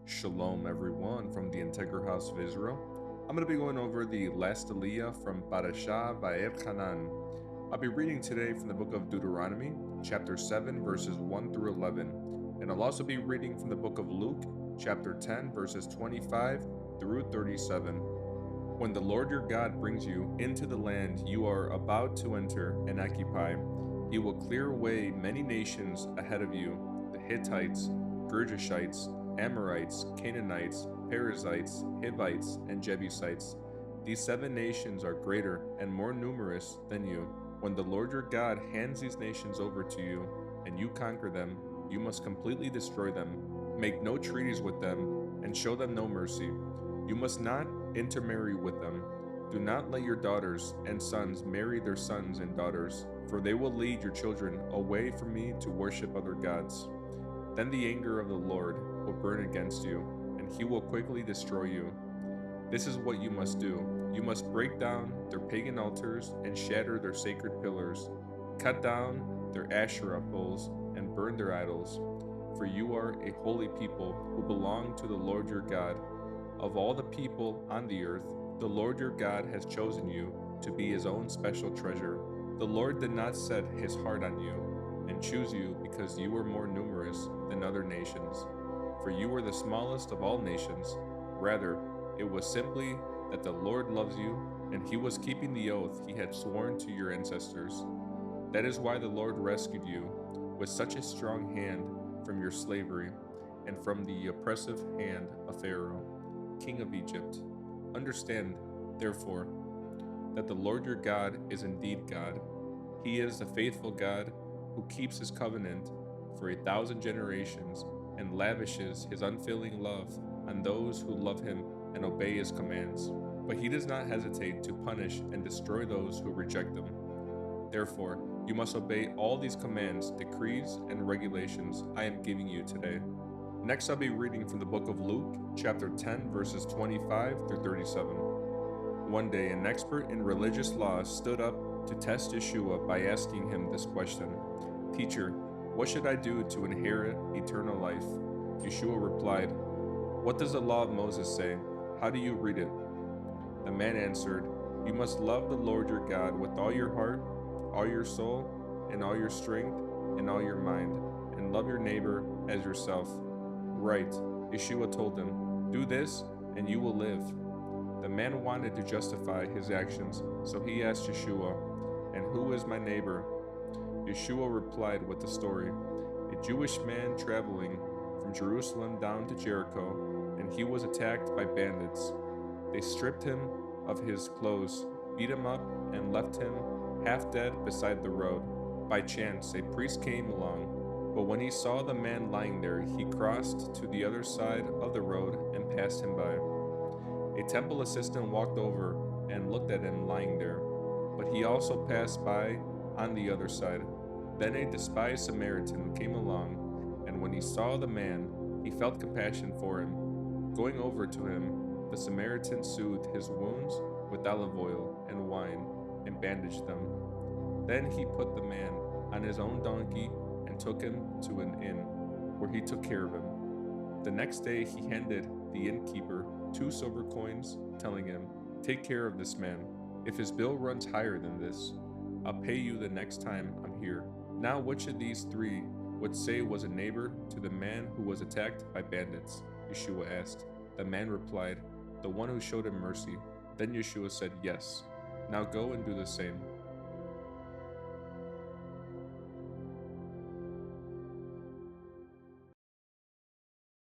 Shalom, everyone, from the Integral House of Israel. I'm going to be going over the last Aliyah from Parashah Hanan. I'll be reading today from the book of Deuteronomy, chapter 7, verses 1 through 11. And I'll also be reading from the book of Luke, chapter 10, verses 25 through 37. When the Lord your God brings you into the land you are about to enter and occupy, he will clear away many nations ahead of you, the Hittites, Girgashites, Amorites, Canaanites, Perizzites, Hivites, and Jebusites. These 7 nations are greater and more numerous than you. When the Lord your God hands these nations over to you, and you conquer them, you must completely destroy them. Make no treaties with them, and show them no mercy. You must not intermarry with them. Do not let your daughters and sons marry their sons and daughters, for they will lead your children away from me to worship other gods. Then the anger of the Lord will burn against you, and he will quickly destroy you. This is what you must do. You must break down their pagan altars and shatter their sacred pillars. Cut down their Asherah poles and burn their idols. For you are a holy people who belong to the Lord your God. Of all the people on the earth, the Lord your God has chosen you to be his own special treasure. The Lord did not set his heart on you and choose you because you were more numerous than other nations, for you were the smallest of all nations. Rather, it was simply that the Lord loves you, and he was keeping the oath he had sworn to your ancestors. That is why the Lord rescued you with such a strong hand from your slavery and from the oppressive hand of Pharaoh, king of Egypt. Understand, therefore, that the Lord your God is indeed God. He is the faithful God who keeps his covenant for 1,000 generations and lavishes his unfailing love on those who love him and obey his commands. But he does not hesitate to punish and destroy those who reject them. Therefore, you must obey all these commands, decrees, and regulations I am giving you today. Next, I'll be reading from the book of Luke, chapter 10, verses 25 through 37. One day, an expert in religious law stood up to test Yeshua by asking him this question: "Teacher, what should I do to inherit eternal life?" Yeshua replied, "What does the law of Moses say? How do you read it?" The man answered, "You must love the Lord your God with all your heart, all your soul, and all your strength, and all your mind, and love your neighbor as yourself." "Right," Yeshua told him, "do this, and you will live." The man wanted to justify his actions, so he asked Yeshua, "And who is my neighbor?" Yeshua replied with the story: a Jewish man traveling from Jerusalem down to Jericho, and he was attacked by bandits. They stripped him of his clothes, beat him up, and left him half dead beside the road. By chance, a priest came along, but when he saw the man lying there, he crossed to the other side of the road and passed him by. A temple assistant walked over and looked at him lying there, but he also passed by on the other side. Then a despised Samaritan came along, and when he saw the man, he felt compassion for him. Going over to him, the Samaritan soothed his wounds with olive oil and wine and bandaged them. Then he put the man on his own donkey and took him to an inn, where he took care of him. The next day he handed the innkeeper 2 silver coins, telling him, "Take care of this man. If his bill runs higher than this, I'll pay you the next time I'm here." Now which of these 3 would say was a neighbor to the man who was attacked by bandits? Yeshua asked. The man replied, "The one who showed him mercy." Then Yeshua said, "Yes, now go and do the same."